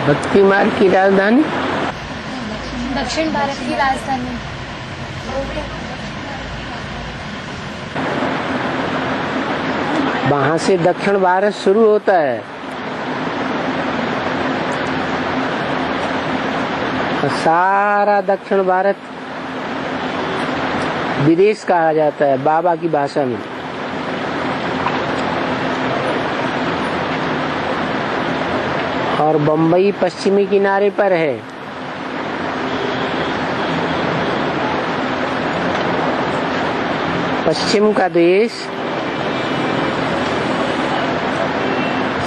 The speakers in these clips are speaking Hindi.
भक्ति मार्ग की राजधानी दक्षिण भारत की राजधानी। वहां से दक्षिण भारत शुरू होता है और सारा दक्षिण भारत विदेश कहा जाता है बाबा की भाषा में। और बम्बई पश्चिमी किनारे पर है। पश्चिम का देश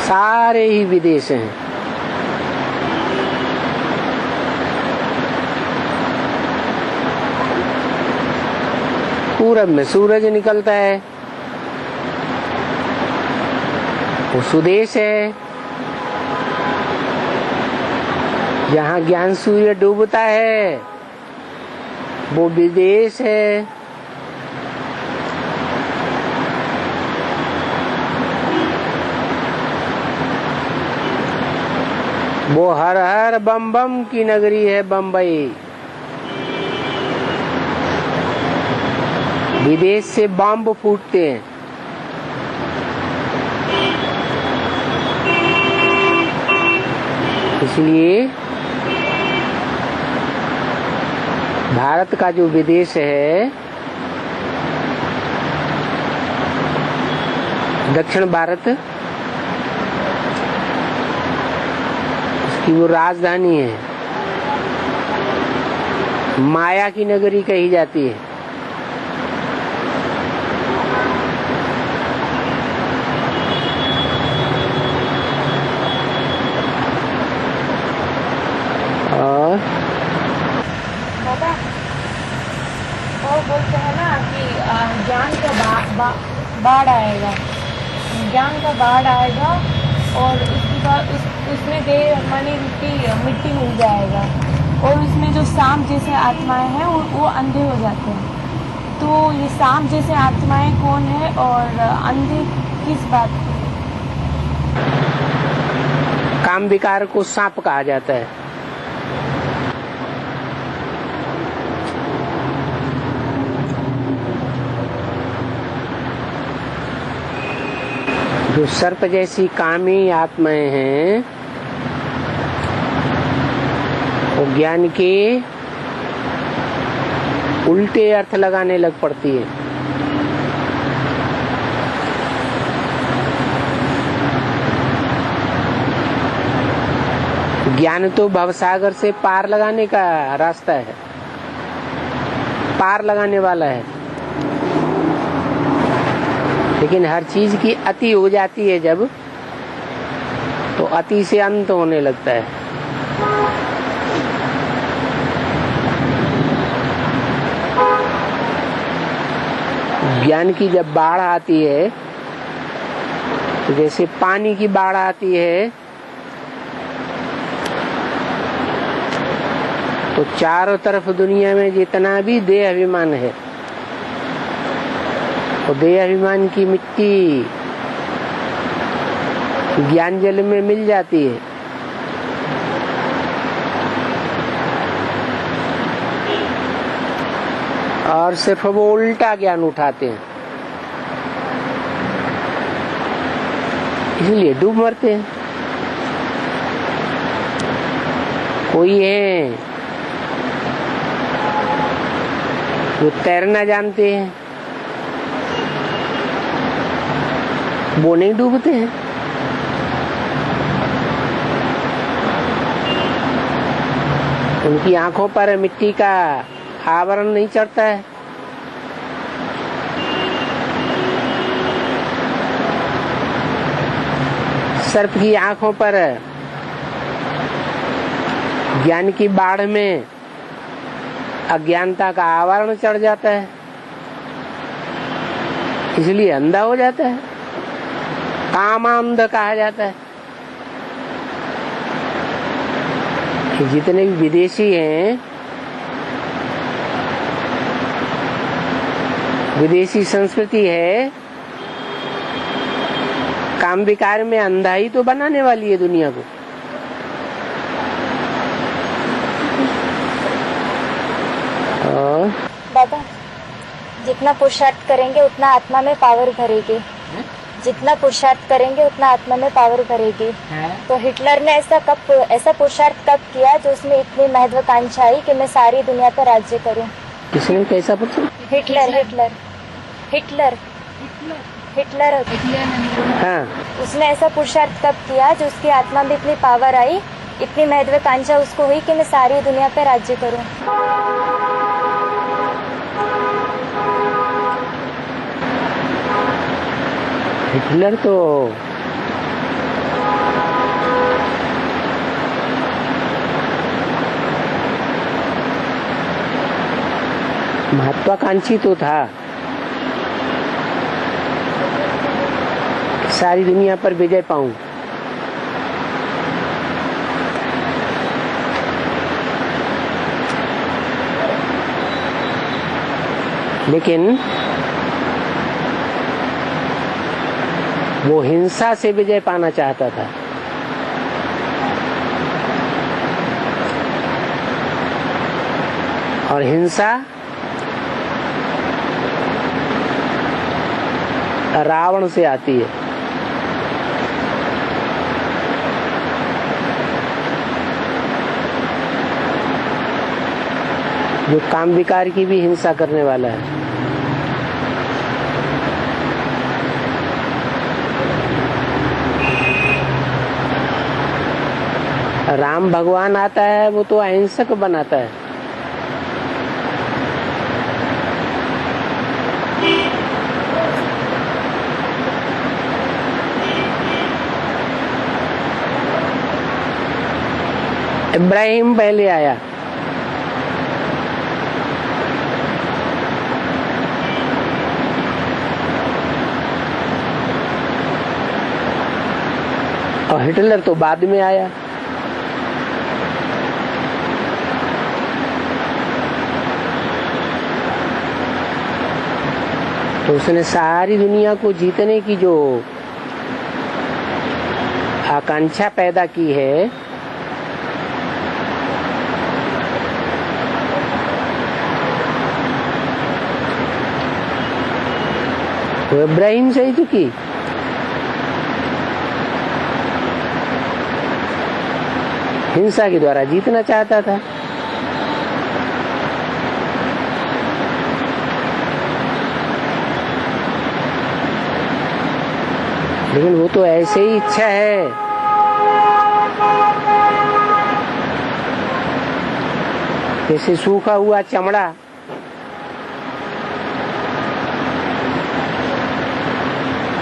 सारे ही विदेश हैं। पूरब में सूरज निकलता है, वो सुदेश है। जहाँ ज्ञान सूर्य डूबता है वो विदेश है। वो हर हर बम बम की नगरी है बम्बई। विदेश से बम फूटते हैं। इसलिए भारत का जो विदेश है दक्षिण भारत, उसकी वो राजधानी है, माया की नगरी कही जाती है। और बोलते हैं ना कि ज्ञान का बाढ़ आएगा, ज्ञान का बाढ़ आएगा और उसके बाद उसमें देह माने मिट्टी मिल जाएगा और उसमें जो सांप जैसे आत्माएं हैं वो अंधे हो जाते हैं। तो ये सांप जैसे आत्माएं कौन है और अंधे किस बात की? काम विकार को सांप कहा जाता है। जो सर्प जैसी कामी आत्माएं हैं वो ज्ञान के उल्टे अर्थ लगाने लग पड़ती है। ज्ञान तो भवसागर से पार लगाने का रास्ता है, पार लगाने वाला है। लेकिन हर चीज की अति हो जाती है जब, तो अति से अंत होने लगता है। ज्ञान की जब बाढ़ आती है तो जैसे पानी की बाढ़ आती है तो चारों तरफ दुनिया में जितना भी देह अभिमान है तो देह अभिमान की मिट्टी ज्ञान जल में मिल जाती है। और सिर्फ वो उल्टा ज्ञान उठाते हैं, इसलिए डूब मरते हैं। कोई है वो तैरना जानते हैं, वो नहीं डूबते हैं। उनकी आंखों पर मिट्टी का आवरण नहीं चढ़ता है। सर्प की आंखों पर ज्ञान की बाढ़ में अज्ञानता का आवरण चढ़ जाता है। इसलिए अंधा हो जाता है, कामांध कहा जाता है। कि जितने भी विदेशी हैं, विदेशी संस्कृति है, काम विकार में अंधा ही तो बनाने वाली है दुनिया को। बाबा, जितना पुरुषार्थ करेंगे उतना आत्मा में पावर भरेगी, जितना पुरुषार्थ करेंगे उतना आत्मा में पावर भरेगी। तो हिटलर ने ऐसा पुरुषार्थ कब किया जो उसमें इतनी महत्वाकांक्षा आई कि मैं सारी दुनिया पर राज्य करूं? किसने कैसा पुरुषार्थ? हिटलर हाँ। उसने ऐसा पुरुषार्थ कब किया जो उसकी आत्मा में इतनी पावर आई, इतनी महत्वाकांक्षा उसको हुई कि मैं सारी दुनिया पर राज्य करूं। हिटलर तो महत्वाकांक्षी तो था, सारी दुनिया पर विजय पाऊं। लेकिन वो हिंसा से विजय पाना चाहता था। और हिंसा रावण से आती है। जो काम विकार की भी हिंसा करने वाला है। राम भगवान आता है, वो तो अहिंसक बनाता है। इब्राहिम पहले आया, और हिटलर तो बाद में आया। तो उसने सारी दुनिया को जीतने की जो आकांक्षा पैदा की है, वो इब्राहिम से ही तो की। हिंसा के द्वारा जीतना चाहता था। लेकिन वो तो ऐसे ही इच्छा है। जैसे सूखा हुआ चमड़ा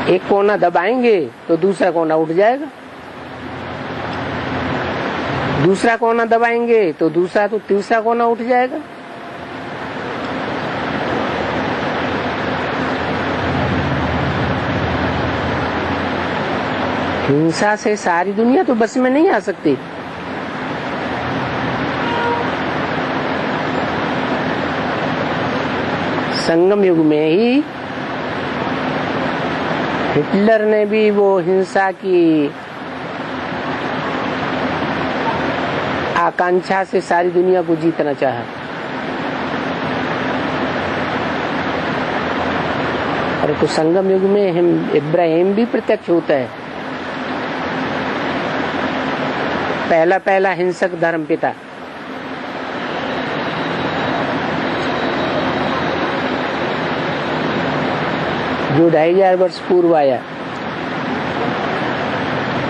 एक कोना दबाएंगे तो दूसरा कोना उठ जाएगा, दूसरा कोना दबाएंगे तो तीसरा कोना उठ जाएगा। हिंसा से सारी दुनिया तो बस में नहीं आ सकती। संगम युग में ही हिटलर ने भी वो हिंसा की आकांक्षा से सारी दुनिया को जीतना चाहा। और तो संगम युग में इब्राहिम भी प्रत्यक्ष होता है, पहला हिंसक धर्म पिता। जो 2500 वर्ष पूर्व आया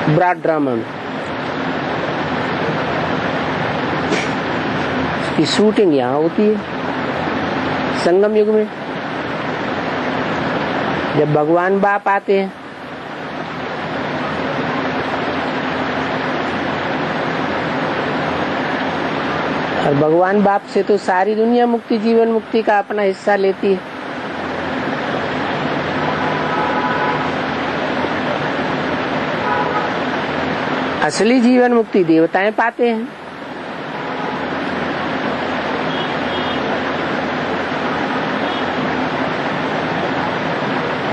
ब्रॉड ड्रामा में। उसकी शूटिंग यहाँ होती है संगम युग में। जब भगवान बाप आते हैं और भगवान बाप से तो सारी दुनिया मुक्ति, जीवन मुक्ति का अपना हिस्सा लेती है। असली जीवन मुक्ति देवताएं पाते हैं।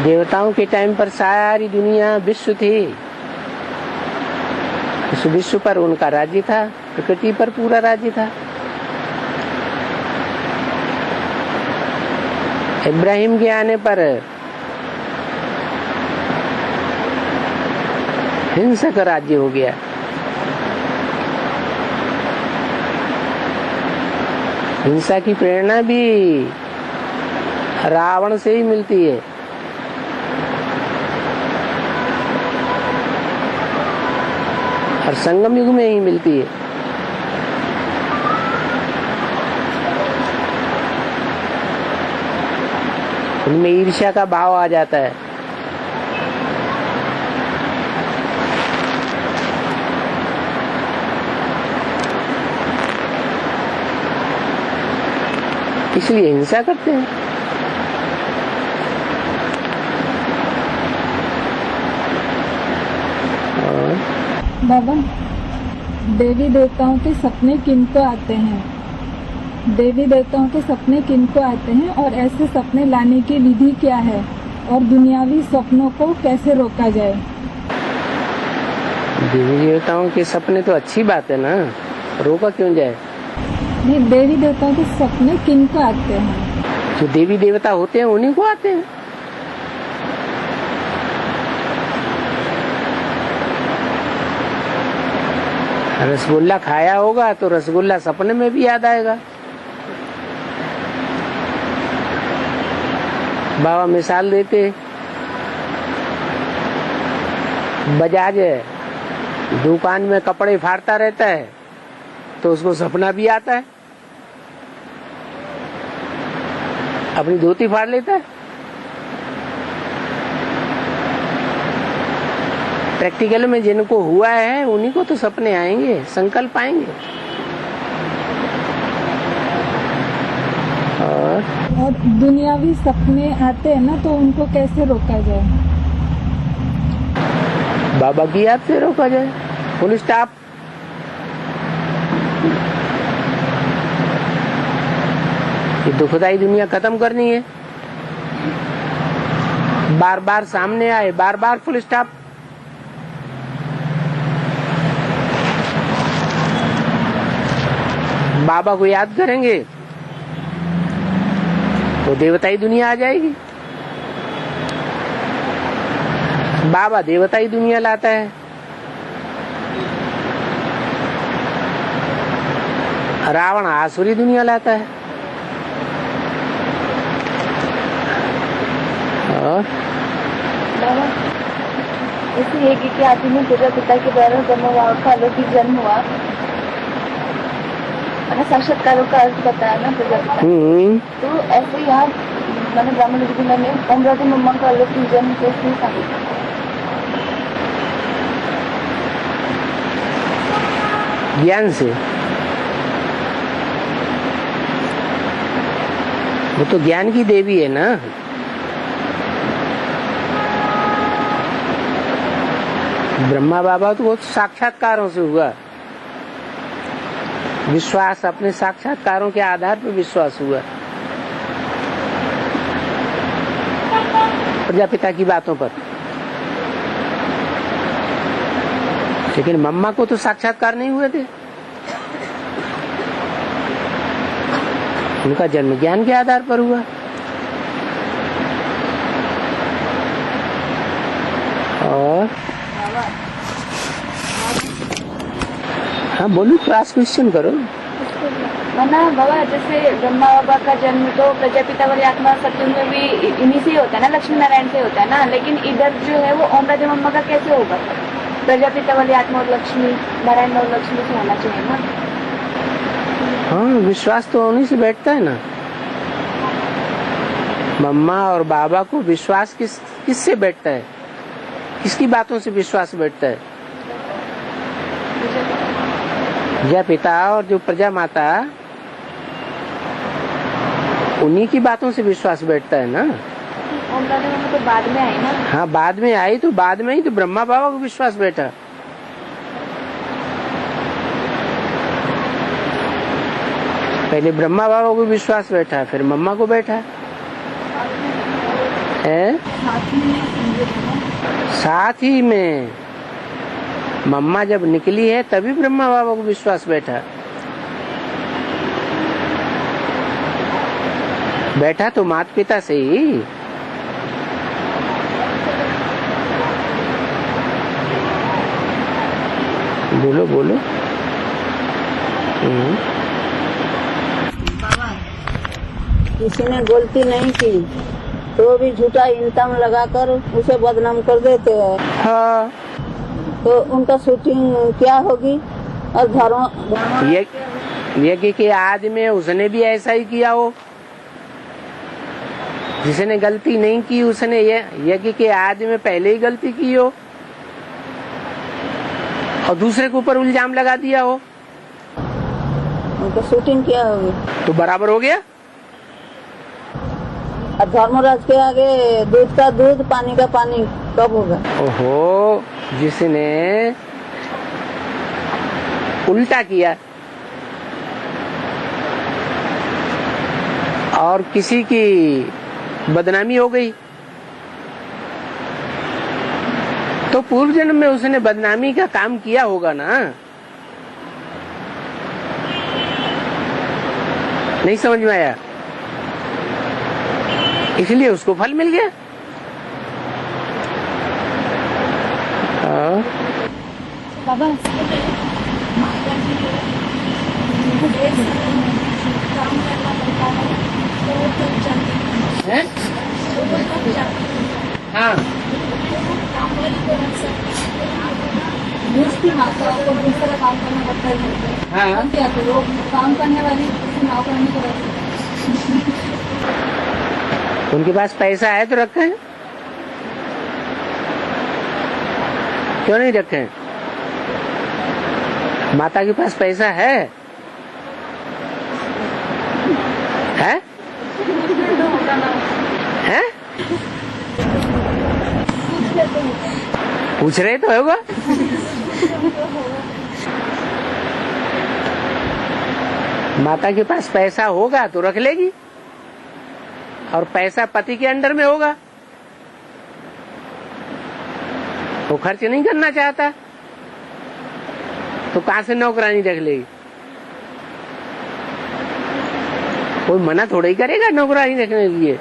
देवताओं के टाइम पर सारी दुनिया विश्व थी, उस विश्व पर उनका राज्य था, प्रकृति पर पूरा राज्य था। इब्राहिम के आने पर हिंसक राज्य हो गया। हिंसा की प्रेरणा भी रावण से ही मिलती है। और संगम युग में ही मिलती है। उनमें ईर्ष्या का भाव आ जाता है। इसलिए हिंसा करते हैं। बाबा, देवी देवताओं के सपने किनको आते हैं? देवी देवताओं के सपने किनको आते हैं और ऐसे सपने लाने की विधि क्या है और दुनियावी सपनों को कैसे रोका जाए? देवी देवताओं के सपने तो अच्छी बात है ना, रोका क्यों जाए? नहीं, देवी देवताओं के सपने किनको आते हैं? जो देवी देवता होते हैं उन्हीं को आते हैं। रसगुल्ला खाया होगा तो रसगुल्ला सपने में भी याद आएगा। बाबा मिसाल देते, बजाज दुकान में कपड़े फाड़ता रहता है तो उसको सपना भी आता है, अपनी धोती फाड़ लेता है। प्रैक्टिकल में जिनको हुआ है उन्हीं को तो सपने आएंगे, संकल्प आएंगे। और दुनियावी सपने आते हैं ना, तो उनको कैसे रोका जाए? बाबा की याद से रोका जाए, फुल स्टॉप। ये दुखदाई दुनिया खत्म करनी है, बार बार सामने आए, बार बार फुल स्टॉप। बाबा को याद करेंगे तो देवताई दुनिया आ जाएगी। बाबा देवताई दुनिया लाता है, रावण आसुरी दुनिया लाता है। और ऐसे है कि आदमी में प्रजापिता के द्वारा ब्रह्मवाह का अलौकिक जन्म हुआ, साक्षात्कारों का अर्थ बताया ना प्रजापिता। तो ऐसे यहाँ मैंने ब्राह्मण विद्या में अमरावती मम्मा का अलौकिक जन्म कैसे साबित? ज्ञान से। वो तो ज्ञान की देवी है ना। ब्रह्मा बाबा तो वो साक्षात्कारों से हुआ, विश्वास अपने साक्षात्कारों के आधार पर विश्वास हुआ, प्रजापिता की बातों पर। लेकिन मम्मा को तो साक्षात्कार नहीं हुए थे, उनका जन्म ज्ञान के आधार पर हुआ। और हाँ बोलो, क्लास क्वेश्चन करो। मना बाबा, जैसे ब्रह्मा बाबा का जन्म तो प्रजापिता वाली आत्मा सत्युग में भी इन्हीं से होता है ना, लक्ष्मी नारायण से होता है ना, लेकिन इधर जो है वो ओम राजा मम्मा का कैसे होगा? प्रजापिता वाली आत्मा और लक्ष्मी नारायण और लक्ष्मी से होना चाहिए ना। हाँ, विश्वास तो उन्हीं से बैठता है ना। मम्मा और बाबा को विश्वास किससे बैठता है? किसकी बातों से विश्वास बैठता है? प्रजा पिता और जो प्रजा माता, उन्हीं की बातों से विश्वास बैठता है ना। ओम राजा मम्मा तो बाद में आई ना। हाँ, बाद में आई तो बाद में ही तो ब्रह्मा बाबा को विश्वास बैठा। पहले ब्रह्मा बाबा को विश्वास बैठा, फिर मम्मा को बैठा है। साथ ही में मम्मा जब निकली है तभी ब्रह्मा बाबा को विश्वास बैठा। बैठा तो माता पिता से ही। बोलो बोलो। किसी ने गलती नहीं की तो भी झूठा इल्जाम लगाकर उसे बदनाम कर देते हैं। हाँ, तो उनका शूटिंग क्या होगी? और धर्म यज्ञ के आदि में उसने भी ऐसा ही किया हो। जिसने गलती नहीं की उसने यज्ञ के आदि में पहले ही गलती की हो और दूसरे के ऊपर इल्जाम लगा दिया हो, उनका शूटिंग क्या होगी? तो बराबर हो गया। और धर्मराज के आगे दूध का दूध पानी का पानी कब होगा? ओहो, जिसने उल्टा किया और किसी की बदनामी हो गई तो पूर्व जन्म में उसने बदनामी का काम किया होगा ना। नहीं समझ में आया? इसलिए उसको फल मिल गया। बाबा है? हाँ, दूसरी माताओं को दूसरा काम करना पड़ता है। हाँ। क्या तो लोग काम करने वाली नौकरानी को रखते उनके पास पैसा है तो रखे हैं, क्यों नहीं रखे हैं? माता के पास पैसा है? है? है? पूछ रहे तो होगा। माता के पास पैसा होगा तो रख लेगी और पैसा पति के अंडर में होगा, वो खर्च नहीं करना चाहता तो कहां से नौकरानी रख लेगी? कोई मना थोड़ा ही करेगा नौकरानी रखने के लिए।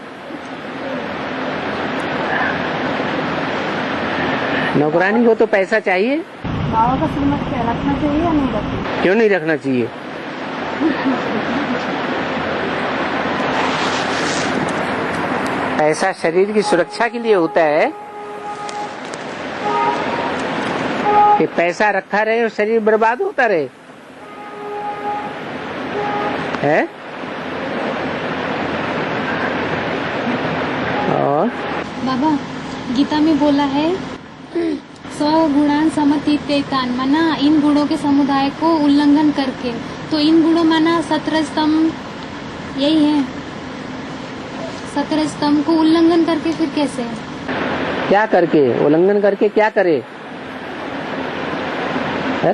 नौकरानी को तो पैसा चाहिए। बाबा का श्रीमत क्या रखना चाहिए या नहीं रखना? क्यों नहीं रखना चाहिए? पैसा शरीर की सुरक्षा के लिए होता है कि पैसा रखा रहे और शरीर बर्बाद होता रहे, है? और बाबा गीता में बोला है 100 गुणान समतीत्यैतान, माना इन गुणों के समुदाय को उल्लंघन करके। तो इन गुणों माना 17 स्तंभ यही है। 17 स्तंभ को उल्लंघन करके फिर कैसे? क्या करके उल्लंघन करके क्या करे? हाँ,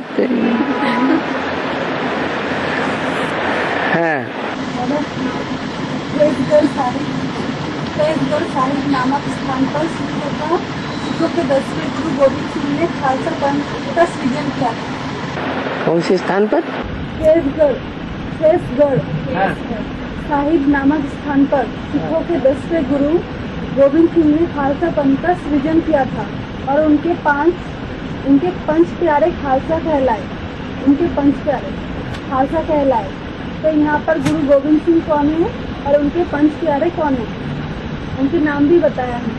फैजगढ़ साहिब नामक स्थान पर सिखों के 10वें गुरु गोविंद सिंह ने खालसा पंथ का सृजन किया। कौन से स्थान पर? फैजगढ़ साहिब नामक स्थान पर सिखों के 10वें गुरु गोविंद सिंह ने खालसा पंथ का सृजन किया था और उनके पंच प्यारे खालसा कहलाए। तो यहाँ पर गुरु गोविंद सिंह कौन है और उनके पंच प्यारे कौन है, उनके नाम भी बताया है।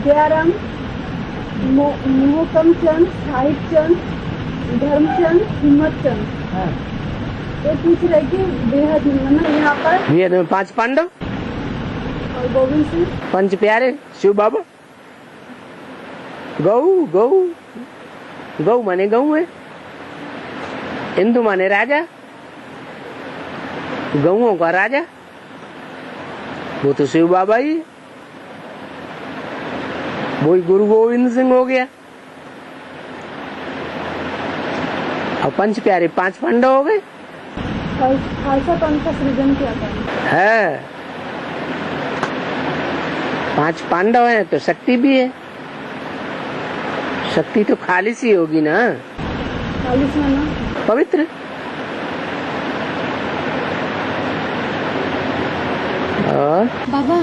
दयाराम, मोहकम चंद, साहिब चंद, धर्मचंद, हिम्मत चंद। ये पूछ रहे कि बेहद यहाँ पर ये 5 पांडव और गोविंद सिंह पंच प्यारे शिव बाबा। गौ माने गऊ है, हिंदू माने राजा, गऊओं का राजा वो तो शिव बाबा ही, वही गुरु गोविंद सिंह हो गया। और पंच प्यारे 5 पांडव हो गए। खालसा पंथ का सृजन किया था। है 5 पांडव हैं तो शक्ति भी है। शक्ति तो खालिश ही होगी ना, खालिश माना पवित्र। और बाबा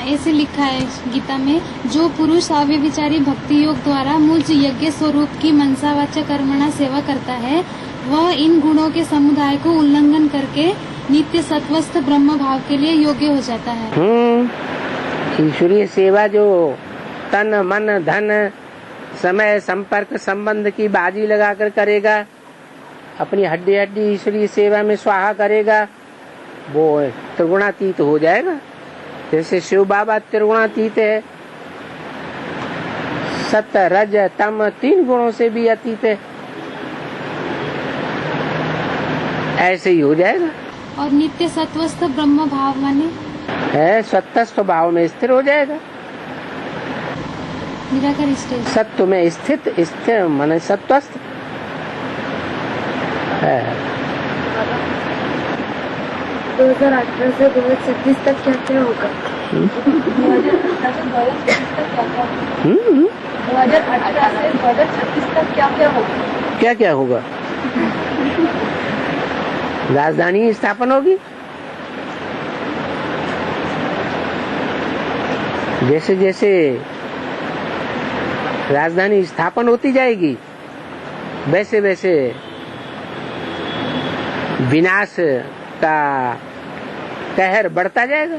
ऐसे लिखा है गीता में, जो पुरुष अव्यभिचारी भक्ति योग द्वारा मुझ यज्ञ स्वरूप की मनसावाच्य कर्मणा सेवा करता है, वह इन गुणों के समुदाय को उल्लंघन करके नित्य सत्वस्थ ब्रह्म भाव के लिए योग्य हो जाता है। ईश्वरीय सेवा जो तन मन धन समय संपर्क संबंध की बाजी लगाकर करेगा, अपनी हड्डी हड्डी ईश्वरीय सेवा में स्वाहा करेगा, वो त्रिगुणातीत हो जाएगा। जैसे शिव बाबा त्रिगुणातीत है, सत्य रज तम 3 गुणों से भी अतीत है, ऐसे ही हो जाएगा। और नित्य सत्वस्थ ब्रह्म भाव माने है सत्वस्थ भाव में स्थिर हो जाएगा। निराकार स्टेज सत्व में स्थित, स्थिर माने सत्वस्थ है। 2018 से 2026 तक क्या क्या होगा? 2018 से 2026 तक क्या क्या होगा? क्या क्या होगा? राजधानी स्थापन होगी। जैसे जैसे राजधानी स्थापन होती जाएगी, वैसे वैसे विनाश का कहर बढ़ता जाएगा।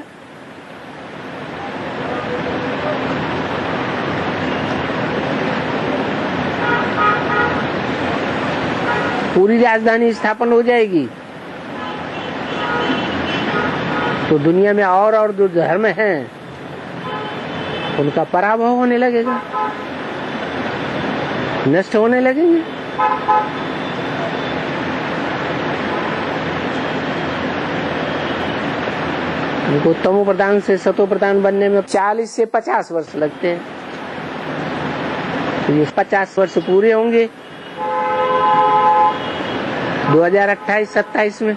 पूरी राजधानी स्थापन हो जाएगी तो दुनिया में और जो धर्म हैं उनका पराभव होने लगेगा, नष्ट होने लगेंगे। उनको तमो प्रधान से सतो प्रधान बनने में 40 से 50 वर्ष लगते हैं। तो ये 50 वर्ष पूरे होंगे 2028-27 में।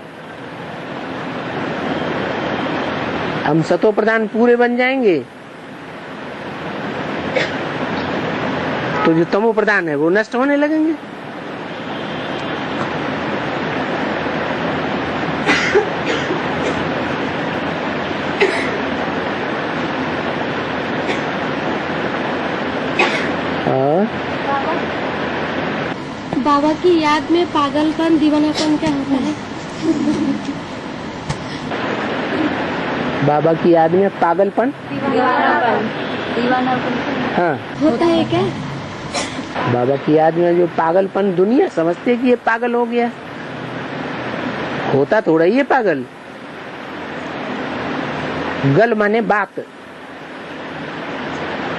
हम सतो प्रधान पूरे बन जाएंगे तो जो तमो प्रधान है वो नष्ट होने लगेंगे। बाबा की याद में पागलपन दीवानापन क्या होता है? बाबा की याद में पागलपन हाँ होता है क्या? बाबा की याद में जो पागलपन, दुनिया समझते कि ये पागल हो गया, होता थोड़ा ही है पागल। गल माने बात,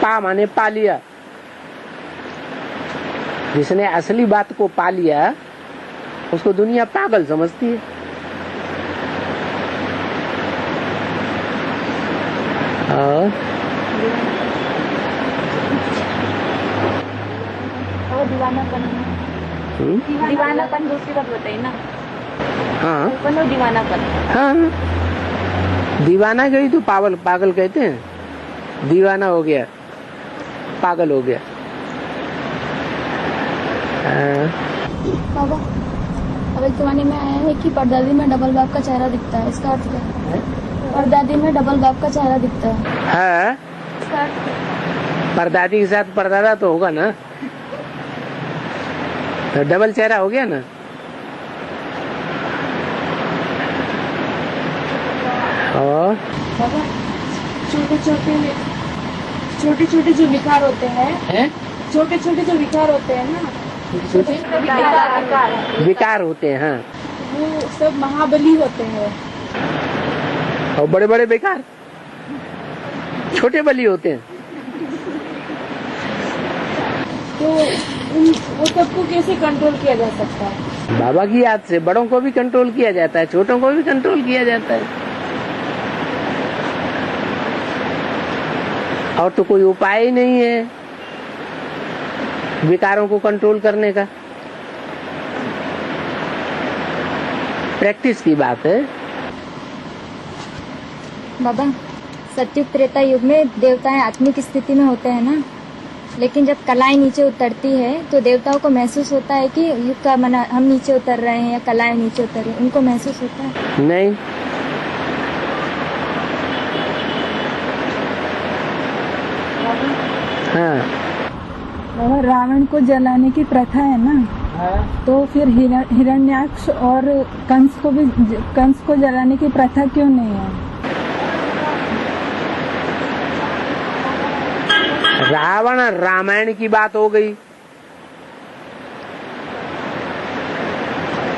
पा माने पा लिया। जिसने असली बात को पा लिया उसको दुनिया पागल समझती है। और दीवानापन दूसरी बात बताइए ना। हाँ दीवानापन हाँ दीवाना गई तो पागल कहते हैं। दीवाना हो गया, पागल हो गया। बाबा अब एक जमाने में आया है कि परदादी में डबल बाप का चेहरा दिखता है, इसका अर्थ क्या है? परदादी में डबल बाप का चेहरा दिखता है। हाँ परदादी के साथ परदादा तो होगा ना, तो डबल चेहरा हो गया ना। और छोटे छोटे जो विकार होते हैं, छोटे छोटे जो विकार होते हैं ना, विकार होते हैं हाँ, वो सब महाबली होते हैं। और बड़े बड़े बेकार छोटे बली होते हैं। तो वो सबको कैसे कंट्रोल किया जा सकता है? बाबा की याद से बड़ों को भी कंट्रोल किया जाता है, छोटों को भी कंट्रोल किया जाता है। और तो कोई उपाय ही नहीं है विकारों को कंट्रोल करने का। प्रैक्टिस की बात है। बाबा, सतयुग त्रेता युग में देवताएं आत्मिक स्थिति में होते हैं ना, लेकिन जब कलाएं नीचे उतरती है तो देवताओं को महसूस होता है कि युग का मना हम नीचे उतर रहे हैं या कलाएं नीचे उतर रही हैं, उनको महसूस होता है? नहीं, हाँ। और रावण को जलाने की प्रथा है ना, तो फिर हिरण्याक्ष और कंस को जलाने की प्रथा क्यों नहीं है? रावण रामायण की बात हो गई,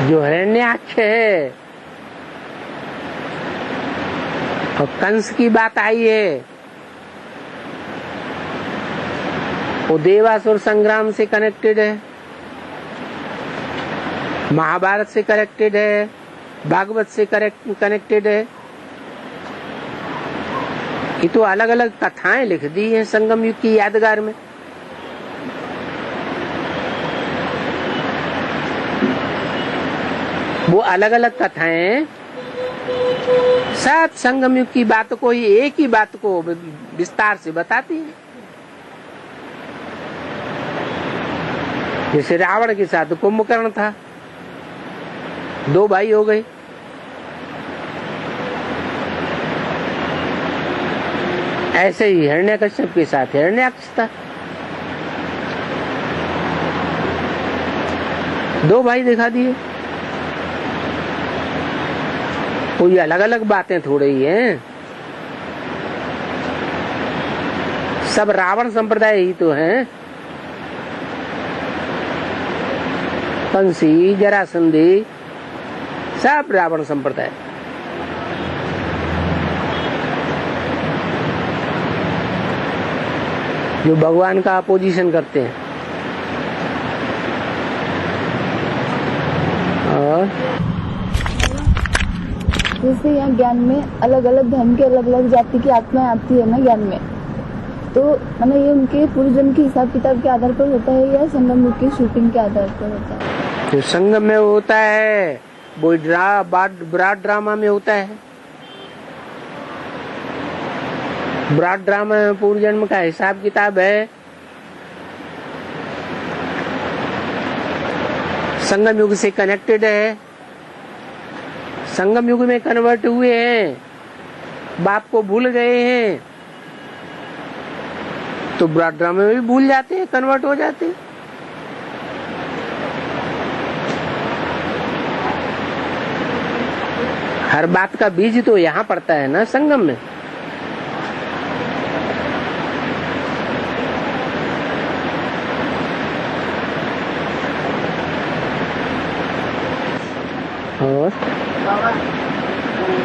जो हिरण्याक्ष है और कंस की बात आई है, वो देवासुर संग्राम से कनेक्टेड है, महाभारत से कनेक्टेड है, भागवत से कनेक्टेड है। ये तो अलग अलग कथाएं लिख दी हैं संगम युग की यादगार में। वो अलग अलग कथाएं सब संगम युग की बात को ही, एक ही बात को विस्तार से बताती हैं। जैसे रावण के साथ कुंभकर्ण था, 2 भाई हो गए। ऐसे ही हिरण्यकश्यप के साथ हिरण्याक्ष था, 2 भाई दिखा दिए। कोई अलग अलग बातें थोड़ी ही हैं, सब रावण संप्रदाय ही तो हैं। कंसी, जरासंधी, सब रावण संप्रदाय। जो भगवान का अपोजिशन करते हैं। और जैसे यहाँ ज्ञान में अलग अलग धर्म के अलग अलग जाति की आत्माएं आती है ना ज्ञान में, तो मतलब ये उनके पूर्वजन्म के हिसाब किताब के आधार पर होता है या संगम युग की शूटिंग के आधार पर होता है? जो संगम में होता है वो ब्रॉड ड्रामा में होता है। ब्रॉड ड्रामा में पूर्व जन्म का हिसाब किताब है। संगम युग से कनेक्टेड है। संगम युग में कन्वर्ट हुए हैं, बाप को भूल गए हैं, तो ब्रॉड ड्रामा में भी भूल जाते हैं, कन्वर्ट हो जाते हैं। हर बात का बीज तो यहाँ पड़ता है ना संगम में। और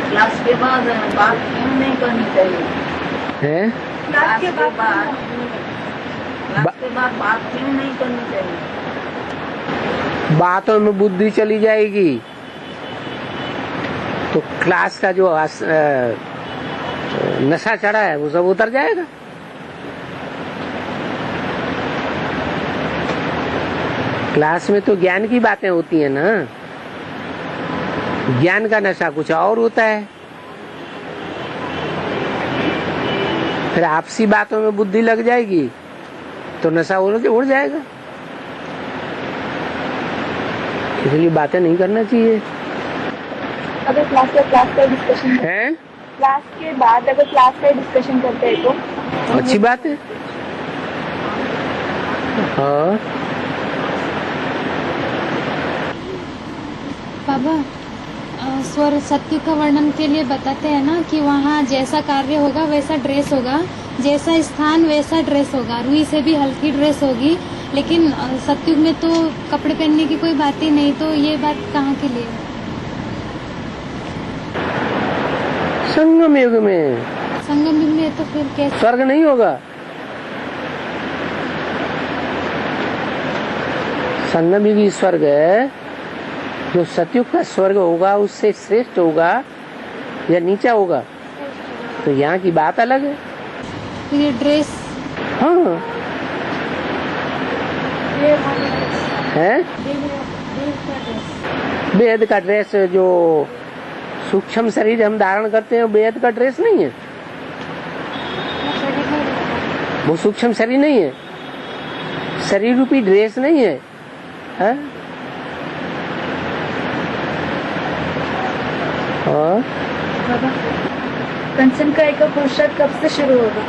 क्लास के बाद बात क्यों नहीं करनी चाहिए? है क्लास के बाद बात क्यों नहीं करनी चाहिए? बातों में बुद्धि चली जाएगी तो क्लास का जो नशा चढ़ा है वो सब उतर जाएगा। क्लास में तो ज्ञान की बातें होती है ना, ज्ञान का नशा कुछ और होता है। फिर आपसी बातों में बुद्धि लग जाएगी तो नशा उड़ जाएगा। इसलिए बातें नहीं करना चाहिए। अगर क्लास का डिस्कशन है, क्लास के बाद अगर क्लास का डिस्कशन करते हैं तो अच्छी बात है। हाँ बाबा, स्वर सत्य का वर्णन के लिए बताते हैं ना कि वहाँ जैसा कार्य होगा वैसा ड्रेस होगा, जैसा स्थान वैसा ड्रेस होगा। रुई से भी हल्की ड्रेस होगी, लेकिन सत्युग में तो कपड़े पहनने की कोई बात ही नहीं। तो ये बात कहाँ के लिए? संगम युग में। संगम युग में तो फिर कैसे? स्वर्ग नहीं होगा। संगम युग ही स्वर्ग है। जो सतयुग का स्वर्ग होगा उससे श्रेष्ठ होगा या नीचा होगा, तो यहाँ की बात अलग है। तो ये ड्रेस, हाँ है, बेहद का ड्रेस जो सूक्ष्म शरीर हम धारण करते हैं, बेहद का ड्रेस नहीं है, वो सूक्ष्म शरीर नहीं है, शरीर रूपी ड्रेस नहीं है, है? और कंचन काय का पुरुषार्थ कब से शुरू होगा?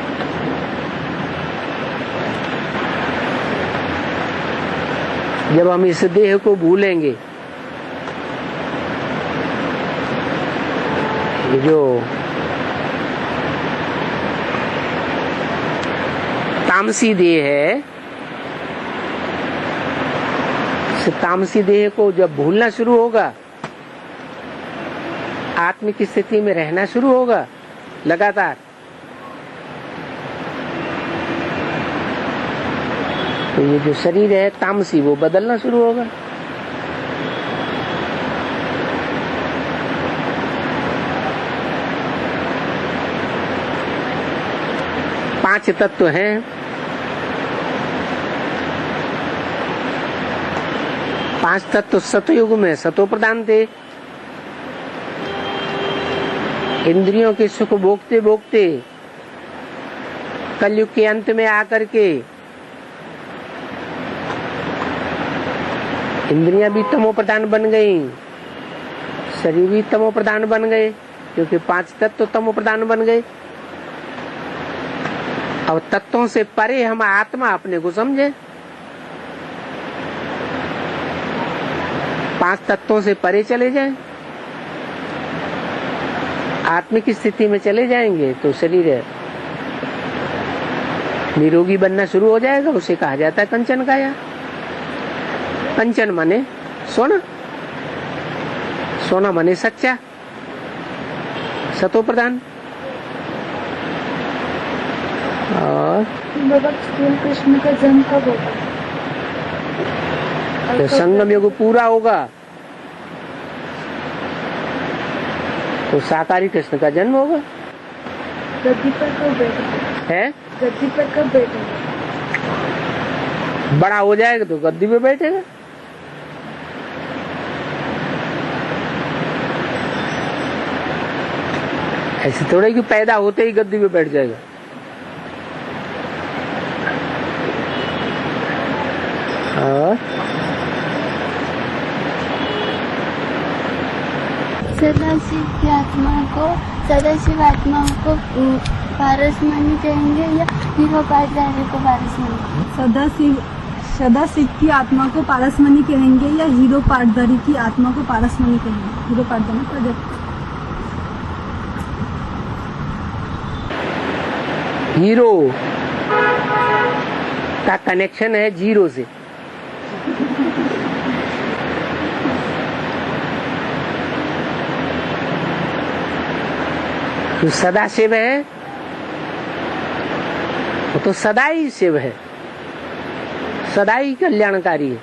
जब हम इस देह को भूलेंगे, ये जो तामसी देह है, इस तामसी देह को जब भूलना शुरू होगा, आत्मिक स्थिति में रहना शुरू होगा लगातार, तो ये जो शरीर है तामसी वो बदलना शुरू होगा। पांच तत्व हैं, पांच तत्व सतयुग में सतो प्रधान थे। इंद्रियों के सुख भोगते भोगते कलयुग के अंत में आकर के इंद्रियां भी तमो प्रधान बन गई, शरीर भी तमो प्रधान बन गए, क्योंकि पांच तत्व तमो प्रधान बन गए। अब तत्वों से परे हम आत्मा अपने को समझे, पांच तत्वों से परे चले जाएं, आत्मिक स्थिति में चले जाएंगे तो शरीर निरोगी बनना शुरू हो जाएगा। उसे कहा जाता है कंचन काया। कंचन माने सोना, सोना माने सच्चा, सतो प्रधान। और श्री कृष्ण का जन्म कब होगा? जब संगम युग पूरा होगा तो साकारी कृष्ण का जन्म होगा। गद्दी पर कब बैठेगा? है गद्दी पर कब बैठेगा? बड़ा हो जाएगा तो गद्दी पे बैठेगा। ऐसे थोड़े कि पैदा होते ही गद्दी पे बैठ जाएगा। और सदाशिव की आत्मा को, सदाशिव आत्मा को पारसमणि कहेंगे या हीरो पाटधारी को पारसमणि? सदाशिव की आत्मा को पारसमणि कहेंगे या हीरो पाटधारी की आत्मा को पारसमणि कहेंगे? हीरो पाटधारी प्रोजेक्ट। हीरो का कनेक्शन है जीरो से। जो सदा शिव है वो तो सदा ही शिव है, सदा ही कल्याणकारी है।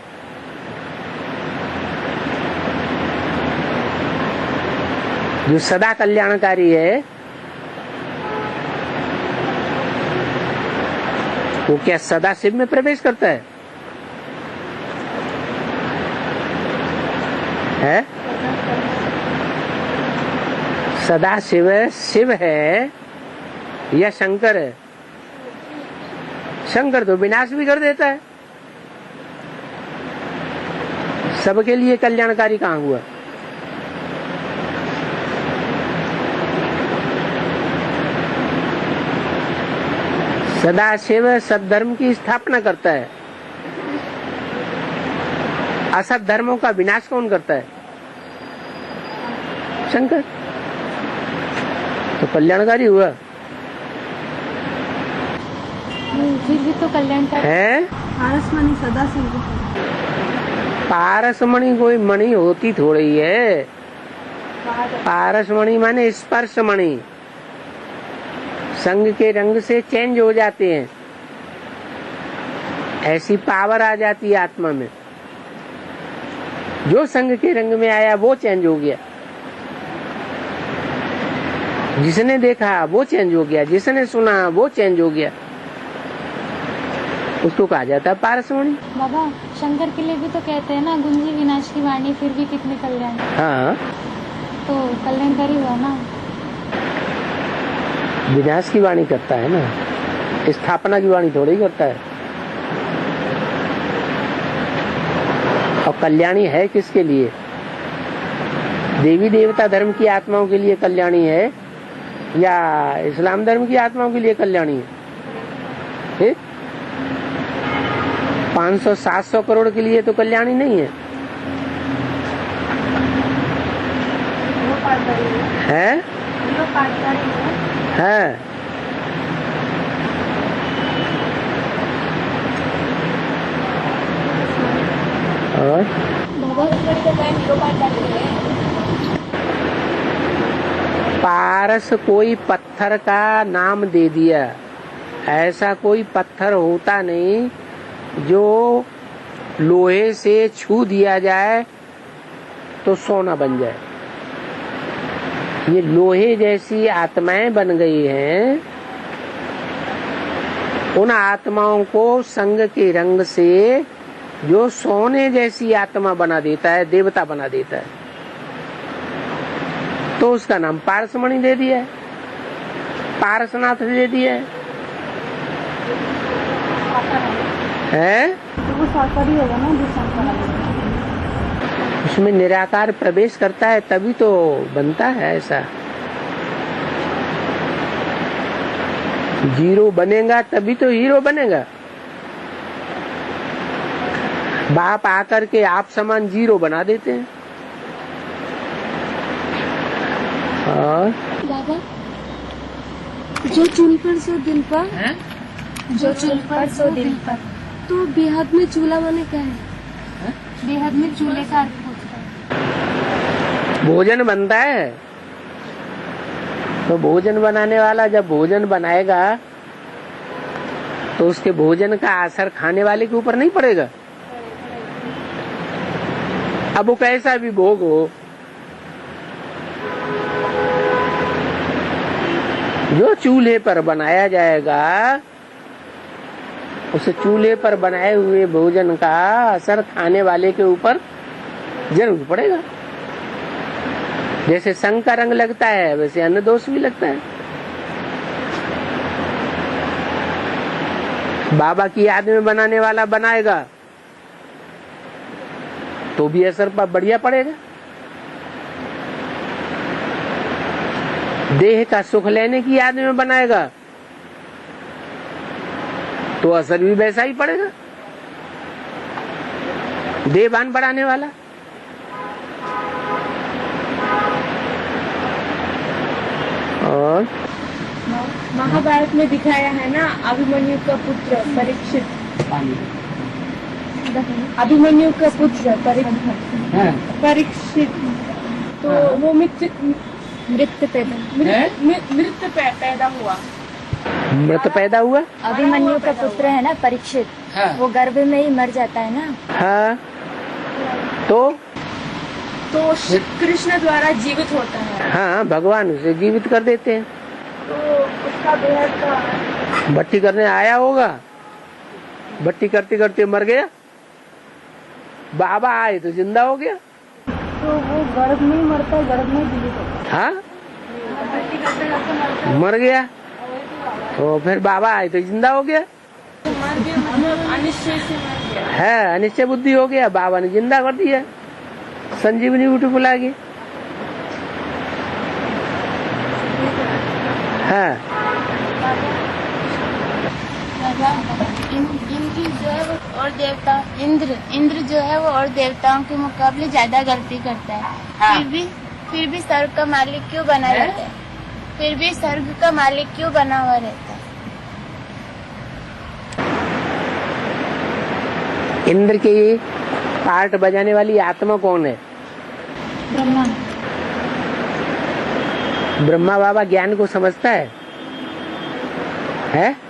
जो सदा कल्याणकारी है वो क्या सदा शिव में प्रवेश करता है? सदा शिव शिव है या शंकर है? शंकर तो विनाश भी कर देता है, सबके लिए कल्याणकारी कहाँ हुआ? सदा शिव सद्धर्म की स्थापना करता है, असत धर्मों का विनाश कौन करता है? शंकर। तो कल्याणकारी हुआ फिर भी तो कल्याणकारी है। पारसमणि सदाशिव। पारसमणि कोई मणि होती थोड़ी है। पारसमणि माने स्पर्शमणि, संग के रंग से चेंज हो जाते हैं, ऐसी पावर आ जाती है आत्मा में। जो संग के रंग में आया वो चेंज हो गया, जिसने देखा वो चेंज हो गया, जिसने सुना वो चेंज हो गया। उसको कहा जाता है पारसमणि। बाबा शंकर के लिए भी तो कहते हैं ना, गुंजी विनाश की वाणी फिर भी कितने कल्याण। हाँ, तो कल्याणकारी हुआ ना। विनाश की वाणी करता है ना, स्थापना की वाणी थोड़ी करता है। और कल्याणी है किसके लिए? देवी देवता धर्म की आत्माओं के लिए कल्याणी है या इस्लाम धर्म की आत्माओं के लिए कल्याणी है? 500-700 करोड़ के लिए तो कल्याणी नहीं है, है? है। और पारस कोई पत्थर का नाम दे दिया, ऐसा कोई पत्थर होता नहीं जो लोहे से छू दिया जाए तो सोना बन जाए। ये लोहे जैसी आत्माएं बन गई हैं, उन आत्माओं को संग के रंग से जो सोने जैसी आत्मा बना देता है, देवता बना देता है, तो उसका नाम पारसमणि दे दिया है, पारसनाथ दे दिया है? तो वो साकारी होगा ना, जो शंकर उसमें निराकार प्रवेश करता है तभी तो बनता है ऐसा। जीरो बनेगा तभी तो हीरो बनेगा। बाप आकर के आप समान जीरो बना देते हैं। और बाबा जो चूल पर सो दिल पर, जो चूल पर सो दिल पर, तो बेहद में चूल्हा माने क्या है? बेहद में चूल्हे का अर्थ होता है। भोजन बनता है तो भोजन बनाने वाला जब भोजन बनाएगा तो उसके भोजन का असर खाने वाले के ऊपर नहीं पड़ेगा। अब वो कैसा भी भोग हो, जो चूल्हे पर बनाया जाएगा उस चूल्हे पर बनाए हुए भोजन का असर खाने वाले के ऊपर जरूर पड़ेगा। जैसे संग का रंग लगता है वैसे अन्न दोष भी लगता है। बाबा की याद में बनाने वाला बनाएगा तो भी असर पर बढ़िया पड़ेगा। देह का सुख लेने की याद में बनाएगा तो असर भी वैसा ही पड़ेगा। देहभान बढ़ाने वाला और महाभारत में दिखाया है ना, अभिमन्यु का पुत्र परीक्षित, अभिमन्यु का पुत्र परीक्षित, तो वो मृत पैदा हुआ। अभिमन्यु का पुत्र है ना परीक्षित, हाँ। वो गर्भ में ही मर जाता है ना। हाँ, तो कृष्ण द्वारा जीवित होता है। हाँ, भगवान उसे जीवित कर देते हैं। तो उसका बेहद का भट्टी करने आया होगा, भट्टी करते करते मर गया, बाबा आए तो जिंदा हो गया। तो वो गर्भ में ही मरता है, गर्भ में जीवित होता है। हाँ, मर गया तो फिर बाबा आए तो जिंदा हो गया। मर गया मतलब अनिश्चय से मर गया है, अनिश्चय बुद्धि हो गया, बाबा ने जिंदा कर दिया, संजीवनी बूटी बुला के। हाँ, इनकी जो है वो और देवता इंद्र जो है वो और देवताओं के मुकाबले ज्यादा गलती करता है। हाँ। फिर भी स्वर्ग का मालिक क्यों बना रहता है? फिर भी स्वर्ग का मालिक क्यों बना हुआ रहता है? इंद्र के पार्ट बजाने वाली आत्मा कौन है? ब्रह्मा। ब्रह्मा बाबा ज्ञान को समझता है?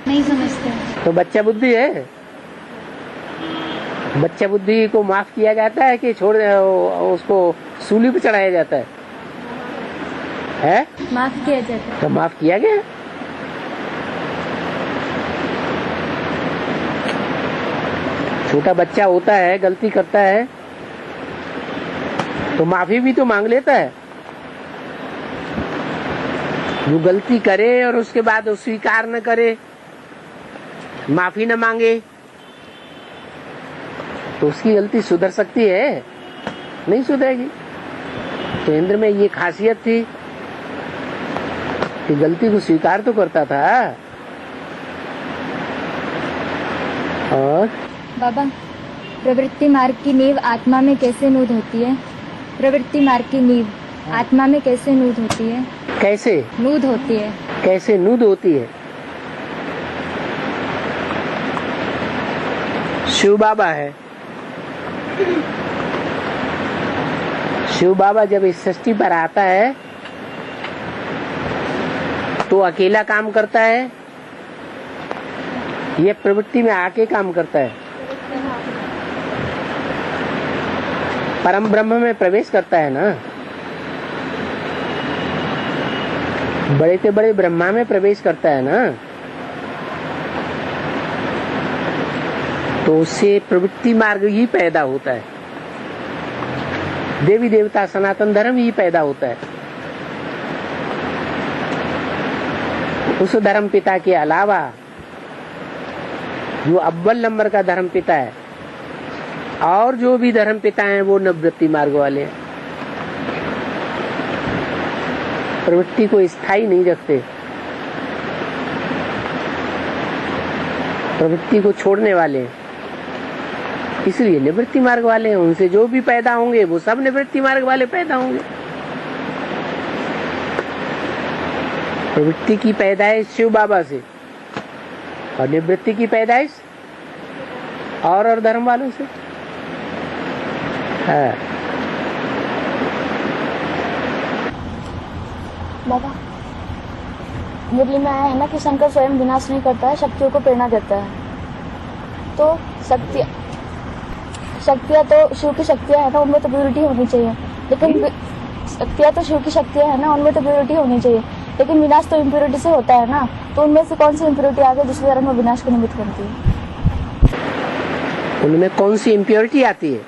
नहीं समझते। तो बच्चा बुद्धि है। बच्चा बुद्धि को माफ किया जाता है कि छोड़ उसको सूली पे चढ़ाया जाता है? माफ किया जाता है। तो माफ किया गया। छोटा बच्चा होता है, गलती करता है तो माफी भी तो मांग लेता है। जो गलती करे और उसके बाद वो स्वीकार न करे, माफी न मांगे, तो उसकी गलती सुधर सकती है? नहीं सुधरेगी। तो इंद्र में ये खासियत थी कि गलती को स्वीकार तो करता था। और बाबा, प्रवृत्ति मार्ग की नींव आत्मा में कैसे नूद होती है? प्रवृत्ति मार्ग की नींव आत्मा में कैसे नूद होती है? कैसे नूद होती है? कैसे नूद होती है? शिव बाबा है। शिव बाबा जब इस सृष्टि पर आता है तो अकेला काम करता है, ये प्रवृत्ति में आके काम करता है, परम ब्रह्म में प्रवेश करता है ना। बड़े से बड़े ब्रह्मा में प्रवेश करता है ना। तो उससे प्रवृत्ति मार्ग ही पैदा होता है, देवी देवता सनातन धर्म ही पैदा होता है। उस धर्म पिता के अलावा जो अव्वल नंबर का धर्म पिता है, और जो भी धर्म पिता हैं वो निवृत्ति मार्ग वाले हैं। प्रवृत्ति को स्थायी नहीं रखते, प्रवृत्ति को छोड़ने वाले हैं, इसलिए निवृत्ति मार्ग वाले हैं। उनसे जो भी पैदा होंगे वो सब निवृत्ति मार्ग वाले पैदा होंगे। प्रवृत्ति की पैदाइश शिव बाबा से और निवृत्ति की पैदाइश और धर्म वालों से है। बाबा, मुरली में आया है ना कि शंकर स्वयं विनाश नहीं करता है, शक्तियों को प्रेरणा देता है। तो शक्तियाँ तो शिव की शक्तियाँ है ना, उनमें तो प्योरिटी होनी चाहिए। लेकिन शक्तियाँ तो शिव की शक्तियाँ है ना, उनमें तो प्योरिटी होनी चाहिए। लेकिन विनाश तो इम्प्योरिटी से होता है ना। तो उनमें से कौन सी इम्प्योरिटी आ गई जिसके कारण वो विनाश को निमित्त बनती है? उनमें कौन सी इम्प्योरिटी आती है?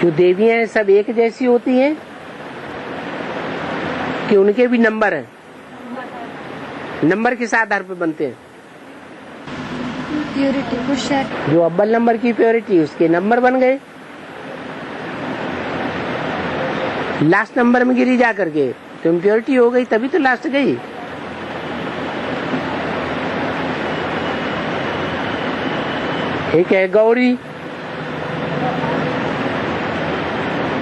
जो देवियां सब एक जैसी होती हैं कि उनके भी नंबर हैं? नंबर किस आधार पर बनते हैं? प्योरिटी, पुरुषार्थ। जो अव्वल नंबर की प्योरिटी, उसके नंबर बन गए। लास्ट नंबर में गिरी जा करके तो इम्प्योरिटी हो गई, तभी तो लास्ट गई। एक है गौरी,